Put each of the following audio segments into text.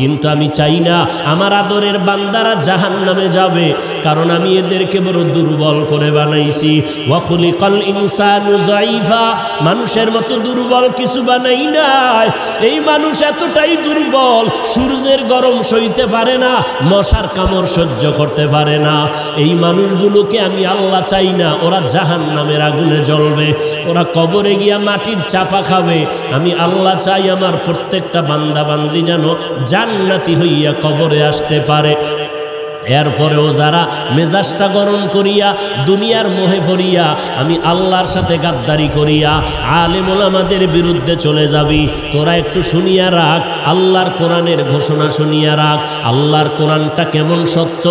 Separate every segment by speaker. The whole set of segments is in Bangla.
Speaker 1: কিন্তু আমি চাই না আমার আদরের বান্দারা জাহান্নামে যাবে, কারণ আমি এদেরকে বড় দুর্বল করে বানাইছি। ওয়া খুলিকাল ইনসানু যায়ীফা, মানুষের মতো দুর্বল কিছু বানাই নাই। এই মানুষ এতটাই দুর্বল, সূর্যের গরম সইতে পারে না, মশার কামড় সহ্য করতে পারে না। এই মানুষগুলোকে আমি আল্লাহ চাই না ওরা জাহান্নামের আগুনে জ্বলবে, ওরা কবরে গিয়া মাটির চাপা খাবে। আমি আল্লাহ চাই আমার প্রত্যেকটা বান্দা বান্দি যেন জান্নাতি হইয়া কবরে আসতে পারে। এরপরেও যারা মেজাজটা গরম করিয়া দুনিয়ার মোহে পড়িয়া আমি আল্লাহর সাথে গাদ্দারি করিয়া আলেম ওলামাদের বিরুদ্ধে চলে যাবি, তোরা একটু শুনিয়া রাখ, আল্লাহর কোরআনের ঘোষণা শুনিয়া রাখ। আল্লাহর কোরআনটা কেমন সত্য,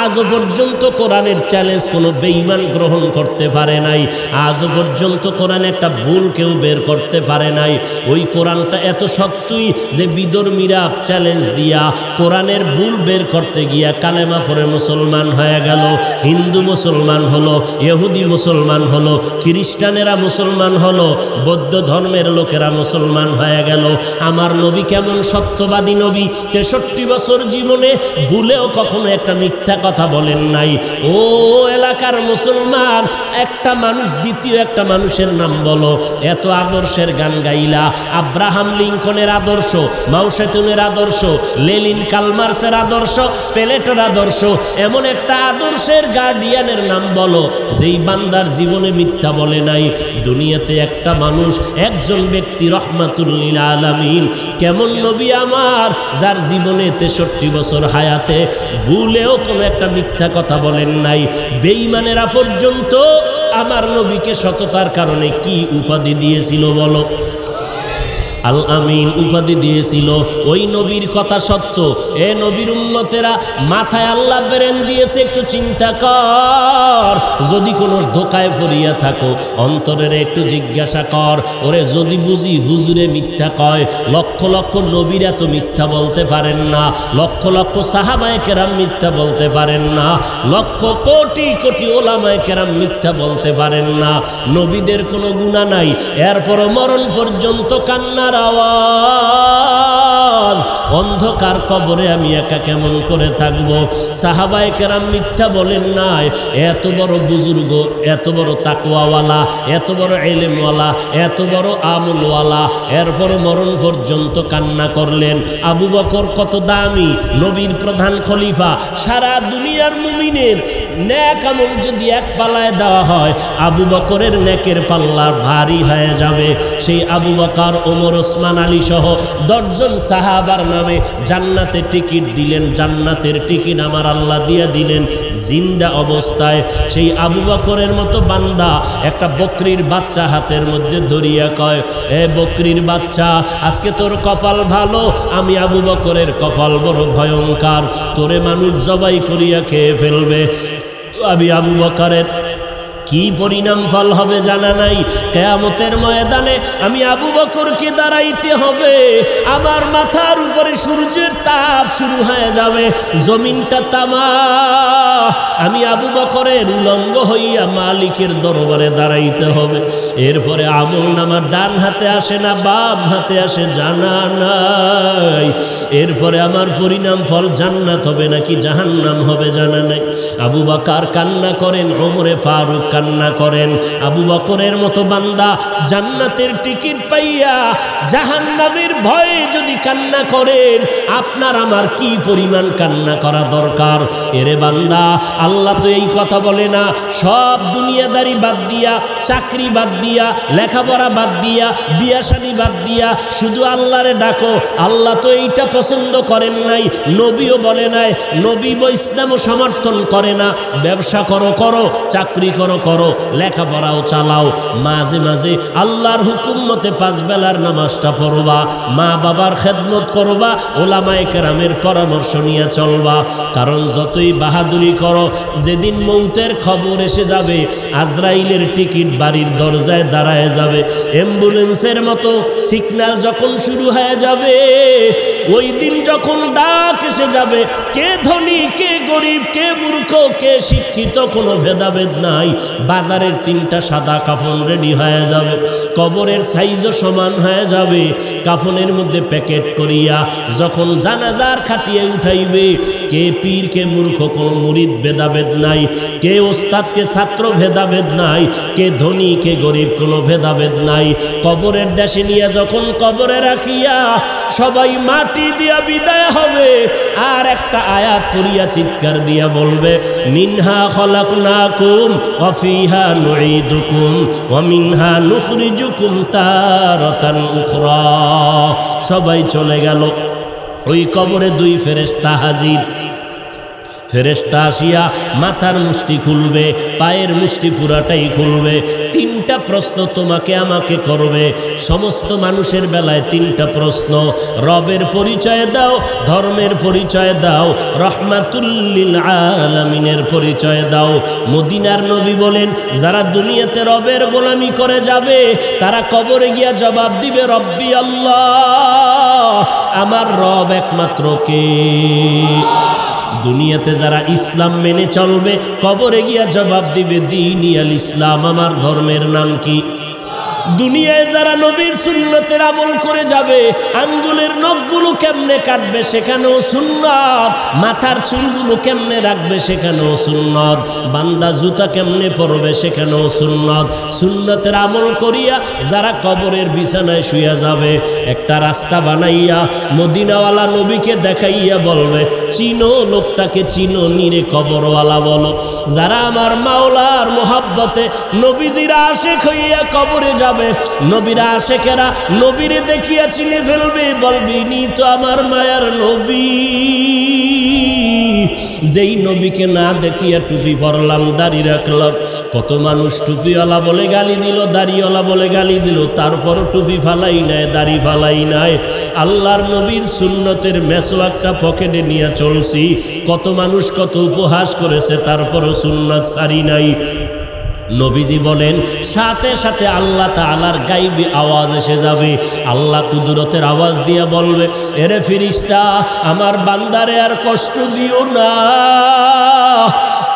Speaker 1: আজও পর্যন্ত কোরআনের চ্যালেঞ্জ কোনো বেঈমান গ্রহণ করতে পারে নাই। আজও পর্যন্ত কোরআনে একটা ভুল কেউ বের করতে পারে নাই। ওই কোরআনটা এত সত্যই যে বিধর্মীরা চ্যালেঞ্জ দিয়া কোরআনের ভুল বের করতে গিয়া কালেমা পরে মুসলমান হয়ে গেল, হিন্দু মুসলমান হলো, ইহুদি মুসলমান হলো, খ্রিস্টানেরা মুসলমান হলো, বৌদ্ধ ধর্মের লোকেরা মুসলমান হয়ে গেল। আমার নবী কেমন সত্যবাদী নবী, 63 বছর জীবনে ভুলেও কখনো একটা মিথ্যা কথা বলেন নাই। ও এলাকার মুসলমান, একটা মানুষ দ্বিতীয় একটা মানুষের নাম বলো। এত আদর্শের গান গাইলা, আব্রাহাম লিঙ্কনের আদর্শ, মাও সেতুনের আদর্শ, লেনিন কালমার্সের আদর্শ, প্লেটোর আদর্শ, এমন একটা আদর্শের গার্ডিয়ানের নাম বলো যেই বান্দার জীবনে মিথ্যা বলে নাই। দুনিয়াতে একটা মানুষ, একজন ব্যক্তি রহমাতুল লিল আলামিন, কেমন নবী আমার যার জীবনে 63 বছর হায়াতে ভুলেও কোনো একটা মিথ্যা কথা বলেন নাই। বেঈমানেরা পর্যন্ত আমার নবীকে সততার কারণে কি উপাধি দিয়েছিল বলো? আল আমিন উপাধি দিয়েছিল। ওই নবীর কথা সত্য। এ নবীর উম্মতেরা, মাথায় আল্লাহ ব্রেন দিয়েছে, একটু চিন্তা কর। যদি কোনো ধোকায় পড়িয়া থাকো, অন্তরের একটু জিজ্ঞাসা কর, ওরে যদি বুঝি হুজুরে মিথ্যা কয়, লক্ষ লক্ষ নবীরা তো মিথ্যা বলতে পারেন না, লক্ষ লক্ষ সাহাবায়ে কেরাম মিথ্যা বলতে পারেন না, লক্ষ কোটি কোটি ওলামায়ে কেরাম মিথ্যা বলতে পারেন না। নবীদের কোনো গুনাহ নাই, এরপরও মরণ পর্যন্ত কান্না আওয়াজ। অন্ধকার কবরে আমি একা কেমন করে থাকবো? সাহাবায়ে কেরাম মিথ্যা বলেন নাই। এত বড় বুজুর্গ, এত বড় তাকওয়াওয়ালা, এত বড় ইলমওয়ালা, এত বড় আমলওয়ালা, এরপর মরণ পর্যন্ত কান্না করলেন। আবু বকর কত দামি, নবীর প্রধান খলিফা। সারা দুনিয়ার মুমিনের নেক আমল যদি এক পাল্লায় দেওয়া হয়, আবু বকরের নেকের পাল্লা ভারী হয়ে যাবে। সেই আবু বকর, ওমর, ওসমান, আলী সহ 10 জন সাহাবার নামে জান্নাতের টিকিট দিলেন। জান্নাতের টিকিট আমার আল্লাহ দিয়া দিলেন জিন্দা অবস্থায়। সেই আবু বকরের মতো বান্দা একটা বকরির বাচ্চা হাতের মধ্যে ধরিয়া কয়, এ বকরির বাচ্চা, আজকে তোর কপাল ভালো, আমি আবু বকরের কপাল বড় ভয়ঙ্কর, তোরে মানুষ জবাই করিয়া খেয়ে ফেলবে। আমি আবু বকরের কি পরিণাম ফল হবে জানা নাই। কিয়ামতের ময়দানে আমি আবু বকরকে দাঁড়াইতে হবে, আমার মাথার উপরে সূর্যের তাপ শুরু হয়ে যাবে, জমিনটা তামা। আমি আবু বকরের উলঙ্গ হইয়া মালিকের দরবারে দাঁড়াইতে হবে। এরপরে আমল নামা ডান হাতে আসে না বাম হাতে আসে জানা নাই। এরপরে আমার পরিণাম ফল জান্নাত হবে নাকি জাহান্নাম হবে জানা নাই। আবু বকর কান্না করেন, ওমরে ফারুক কান্না করেন। আবু বকরের মতো বান্দা জান্নাতের টিকিট পাইয়া জাহান্নামের ভয়ে যদি কান্না করেন, আপনার আমার কি পরিমাণ কান্না করা দরকার। এরে বান্দা, আল্লাহ তো এই কথা বলে না, সব দুনিয়াদারি বাদ দিয়া, চাকরি বাদ দিয়া, লেখাপড়া বাদ দিয়া, বিয়া শাদী বাদ দিয়া শুধু আল্লাহরে ডাকো। আল্লাহ তো এইটা পছন্দ করেন নাই, নবীও বলে নাই, নবী ইসলামও সমর্থন করে না। ব্যবসা করো করো, চাকরি করো করো, লেখাপড়াও চালাও, মাঝে মাঝে আল্লাহর হুকুম মতে 5 বেলার নামাজটা পড়বা, মা বাবার খেদমত করবা, ওলামায়ে কেরামের পরামর্শ নিয়ে চলবা। কারণ যতই বাহাদুরি করো, যেদিন মৌতের খবর এসে যাবে, আজরাইলের টিকিট বাড়ির দরজায় দাঁড়ায় যাবে, অ্যাম্বুলেন্সের মতো সিগন্যাল যখন শুরু হয়ে যাবে, ওই দিন যখন ডাক এসে যাবে, কে ধনী কে গরিব, কে মূর্খ কে শিক্ষিত কোনো ভেদাভেদ নাই। বাজারের 3টা সাদা কাফন রেডি হয়ে যাবে, কবরের সাইজও সমান হয়ে যাবে। কাফনের মধ্যে প্যাকেট করিয়া যখন জানাজার খাটিয়ে উঠাইবে, কে পীর কে মূর্খ কোনো মুরিদ ভেদাভেদ নাই, কে ওস্তাদ কে ছাত্র ভেদাভেদ নাই, কে ধনী কে গরিব কোনো ভেদাভেদ নাই। কবরের দেশে নিয়ে যখন কবরে রাখিয়া সবাই মাটি দিয়া বিদায় হবে, আর একটা আয়াত পড়িয়া চিৎকার দিয়া বলবে, মিনহা খলাকনাকুম ওয়া ফিহা নুঈদুকুম ওয়া মিনহা নুখরিজুকুম তারাতান উখরা। সবাই চলে গেল। ওই কবরে 2 ফেরেশতা হাজির। ফেরেশতা আসিয়া মাথার মুষ্টি খুলবে, পায়ের মুষ্টি পুরাটাই খুলবে। 3টা প্রশ্ন তোমাকে আমাকে করবে। সমস্ত মানুষের বেলায় 3টা প্রশ্ন। রবের পরিচয় দাও, ধর্মের পরিচয় দাও, রহমাতুল লিল আলামিনের পরিচয় দাও। মদিনার নবী বলেন, যারা দুনিয়াতে রবের গোলামি করে যাবে তারা কবরে গিয়া জবাব দিবে, রব্বি আল্লাহ, আমার রব একমাত্র কে? দুনিয়াতে যারা ইসলাম মেনে চলবে কবরে গিয়া জবাব দিবে, দীনি আল ইসলাম, আমার ধর্মের নাম কি? দুনিয়ায় যারা নবীর সুন্নতের আমল করে যাবে, আঙ্গুলের নখগুলো কেমনে কাটবে সেখানেও সুন্নত, মাথার চুলগুলো কেমনে রাখবে সেখানেও সুন্নত, বান্দা জুতা কেমনে পরবে সেখানেও সুন্নত। সুন্নতের আমল করিয়া যারা কবরের বিছানায় শুয়ে যাবে, একটা রাস্তা বানাইয়া মদিনাওয়ালা নবীকে দেখাইয়া বলবে, চিনো লোকটাকে, চিনো নিরে কবরওয়ালা বলো। যারা আমার মাওলার মোহাব্বতে নবীজির আশিক হইয়া কবরে যাবে, নবীরা আশেকেরা নবীরে দেখিয়া চিনে ফেলবে, বলবি নি তো আমার মায়ার নবী। যেই নবীকে না দেখিয়া টুপি পরলাম, দাড়ি রাখলাম, কত মানুষ টুপিওয়ালা বলে গালি দিল, দাড়িওয়ালা বলে গালি দিল, তারপরও টুপি ফালাই নাই, দাড়ি ফালাই নাই। আল্লাহর নবীর সুন্নতের মেসওয়াকটা পকেটে নিয়ে চলছি, কত মানুষ কত উপহাস করেছে, তারপরও সুন্নাত সারি নাই। নবীজি বলেন, সাথে সাথে আল্লাহ তাআলার গায়বী আওয়াজ এসে যাবে। আল্লাহ কুদরতের আওয়াজ দিয়ে বলবে, এরে ফেরেশতা, আমার বান্দারে আর কষ্ট দিও না,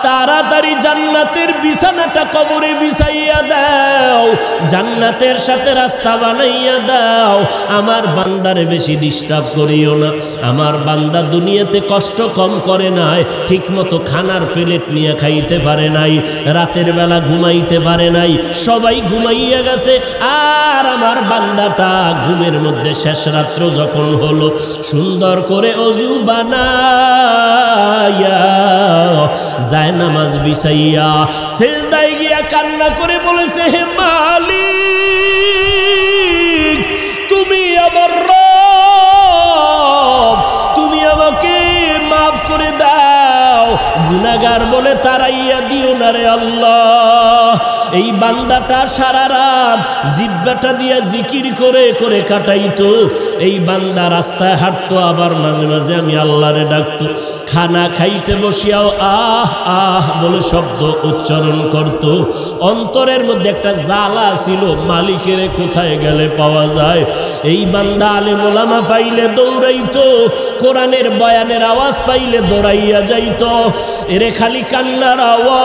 Speaker 1: তাড়াতাড়ি জান্নাতের বিছানাটা কবরে বিছাইয়া দাও, জান্নাতের সাথে রাস্তা বানাইয়া দাও, আমার বান্দারে বেশি ডিস্টার্ব করিও না। আমার বান্দা দুনিয়াতে কষ্ট কম করে নাই, ঠিক মতো খানার প্লেট নিয়ে খাইতে পারে নাই, রাতের বেলা ঘুমাইতে পারে নাই, সবাই ঘুমাইয়া গেছে, আর আমার বান্দাটা ঘুমের মধ্যে শেষ রাত্র যখন হলো, সুন্দর করে অজু বানাইয়া যায় নামাজ বিছাইয়া সিজদায় গিয়া কান্না করে বলেছে, হে মালিক, তুমি আমার রব, তুমি আমাকে মাফ করে দাও, গুনাহগার বলে তাড়াইয়া দিও না রে আল্লাহ। এই বান্দাটা সারা রাত জিহ্বাটা দিয়া জিকির করে করে কাটাইতো। এই বান্দা রাস্তায় হাঁটতো, আবার মাঝে মাঝে আমি আল্লাহরে ডাকতো। খানা খাইতে বসিয়াও আহ আহ বলে শব্দ উচ্চারণ করত। অন্তরের মধ্যে একটা জ্বালা ছিল, মালিকের কোথায় গেলে পাওয়া যায়। এই বান্দা আলেম ওলামা পাইলে দৌড়াইতো, কোরআনের বয়ানের আওয়াজ পাইলে দৌড়াইয়া যাইতো। এরে খালি কান্নার আওয়াজ।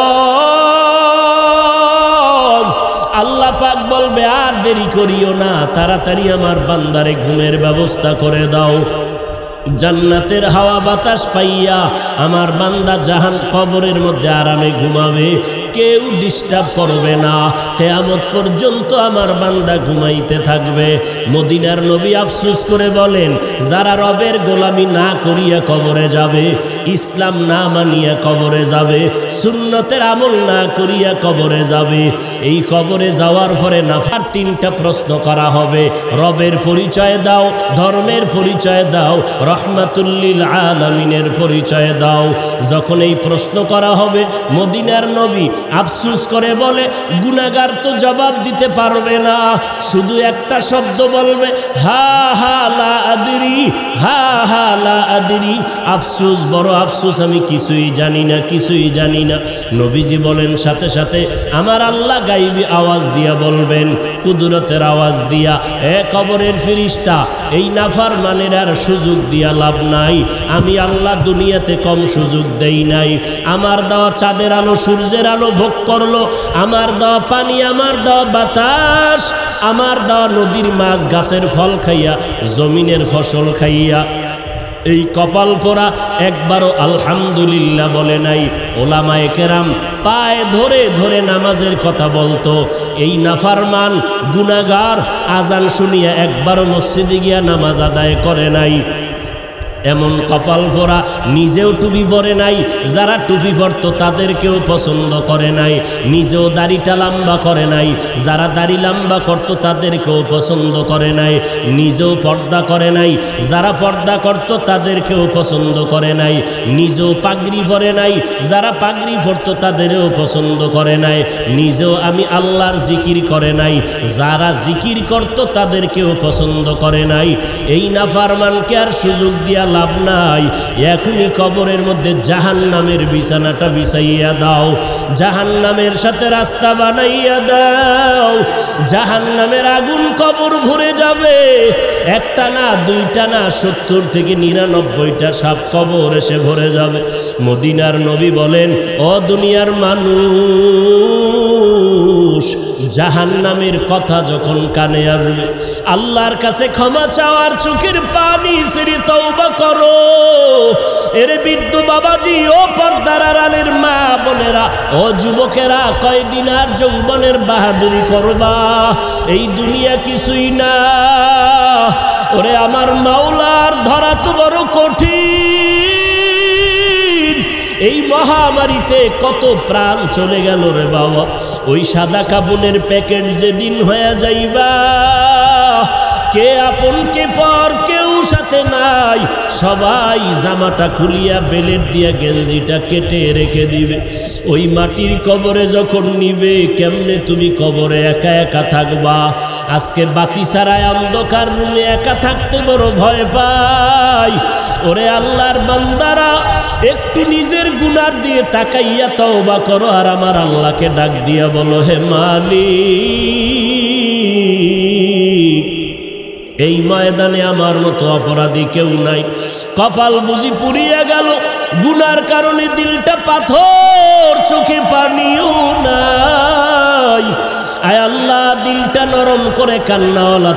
Speaker 1: আল্লাহ পাক বলবে, আর দেরি করিও না, তাড়াতাড়ি আমার বান্দারে ঘুমের ব্যবস্থা করে দাও। জান্নাতের হাওয়া বাতাস পাইয়া আমার বান্দা জাহান কবরের মধ্যে আরামে ঘুমাবে, কেউ ডিস্টার্ব করবে না, কিয়ামত পর্যন্ত আমার বান্দা ঘুমাইতে থাকবে। মদিনার নবী আফসোস করে বলেন, যারা রবের গোলামি না করিয়া কবরে যাবে, ইসলাম না মানিয়া কবরে যাবে, সুন্নতের আমল না করিয়া কবরে যাবে, এই কবরে যাওয়ার পরে নাফার 3টা প্রশ্ন করা হবে। রবের পরিচয় দাও, ধর্মের পরিচয় দাও, রহমাতুল লিল আলামিনের পরিচয় দাও। যখন এই প্রশ্ন করা হবে, মদিনার নবী আফসোস করে বলে, গুনাহগার তো জবাব দিতে পারবে না, শুধু একটা শব্দ বলবে, হা হা লা আদরি, হা হা লা আদরি। আফসোস, বড় আফসোস, আমি কিছুই জানি না, কিছুই জানি না। নবীজি বলেন, সাথে সাথে আমার আল্লাহ গায়বী আওয়াজ দিয়া বলবেন, কুদরতের আওয়াজ দিয়া, এ কবরের ফেরেশতা, এই নাফরমানের আর সুযোগ দিয়া লাভ নাই। আমি আল্লাহ দুনিয়াতে কম সুযোগ দেই নাই। আমার দেওয়া চাঁদের আলো, সূর্যের আলো ভোগ করলো, আমার দেওয়া পানি, আমার দেওয়া বাতাস, আমার দেওয়া নদীর মাছ, গাছের ফল খাইয়া, জমিনের ফসল খাইয়া এই কপাল পোড়া একবারও আলহামদুলিল্লাহ বলে নাই। ওলামায়ে কেরাম পায়ে ধরে ধরে নামাজের কথা বলতো। এই নাফারমান গুনাহগার আজান শুনিয়া একবারও মসজিদে গিয়া নামাজ আদায় করে নাই। এমন কপাল পোড়া নিজেও টুপি পরে নাই, যারা টুপি পরত তাদেরকেও পছন্দ করে নাই, নিজেও দাড়িটা লম্বা করে নাই, যারা দাড়ি লম্বা করত তাদেরকেও পছন্দ করে নাই, নিজেও পর্দা করে নাই, যারা পর্দা করত তাদেরকেও পছন্দ করে নাই, নিজেও পাগড়ি পরে নাই, যারা পাগড়ি পরত তাদেরও পছন্দ করে নাই, নিজেও আমি আল্লাহর জিকির করে নাই, যারা জিকির করত তাদেরকেও পছন্দ করে নাই। এই নাফরমানকে আর সুযোগ দিয়া লাভ নাই, এখনই কবরের মধ্যে জাহান্নামের বিছানাটা বিছাইয়া দাও, জাহান্নামের সাথে রাস্তা বানাইয়া দাও। জাহান্নামের আগুন কবর ভরে যাবে, একটা না দুইটা না 70 থেকে 99টা সাপ কবর এসে ভরে যাবে। মদিনার নবী বলেন, ও দুনিয়ার মানুষ, জাহান্নামের কথা যখন কানে আসবে, আল্লাহর কাছে ক্ষমা চাওয়ার চোখের পানি ছেড়ে তওবা করো। এর বৃদ্ধ বাবাজি, ও পর্দার আড়ালের মা বোনেরা, ও যুবকেরা, কয়দিন আর যৌবনের বাহাদুরি করবা? এই দুনিয়া কিছুই না। ওরে আমার মাওলার ধরা তো বড় কঠিন। এই মহামারীতে কত প্রাণ চলে গেল রে বাবা। ওই সাদা কাপড়ের প্যাকেট যেদিন হয়ে যাইবা, কে আপন কে পর কেউ সাথে নাই, সবাই জামাটা খুলিয়া বেলেট দিয়া গেঞ্জিটা কেটে রেখে দিবে। ওই মাটির কবরে যখন নিবে, কেমনে তুমি কবরে একা একা থাকবা? আজকে বাতি ছাড়ায় অন্ধকার রুমে একা থাকতে বড় ভয় পাই। ওরে আল্লাহর বান্দারা, একটু নিজের গুনার দিয়ে তাকাইয়া তওবা করো, আর আমার আল্লাহকে ডাক দিয়া বলো, হে মালিক, এই ময়দানে আমার মতো অপরাধী কেউ নাই। কপাল বুঝি পুড়িয়া গেল, গুনার কারণে দিলটা পাথর, চোখে পানিও নাই। আয় আল্লাহ, দিলটা নরম করে কান্নাওয়ালা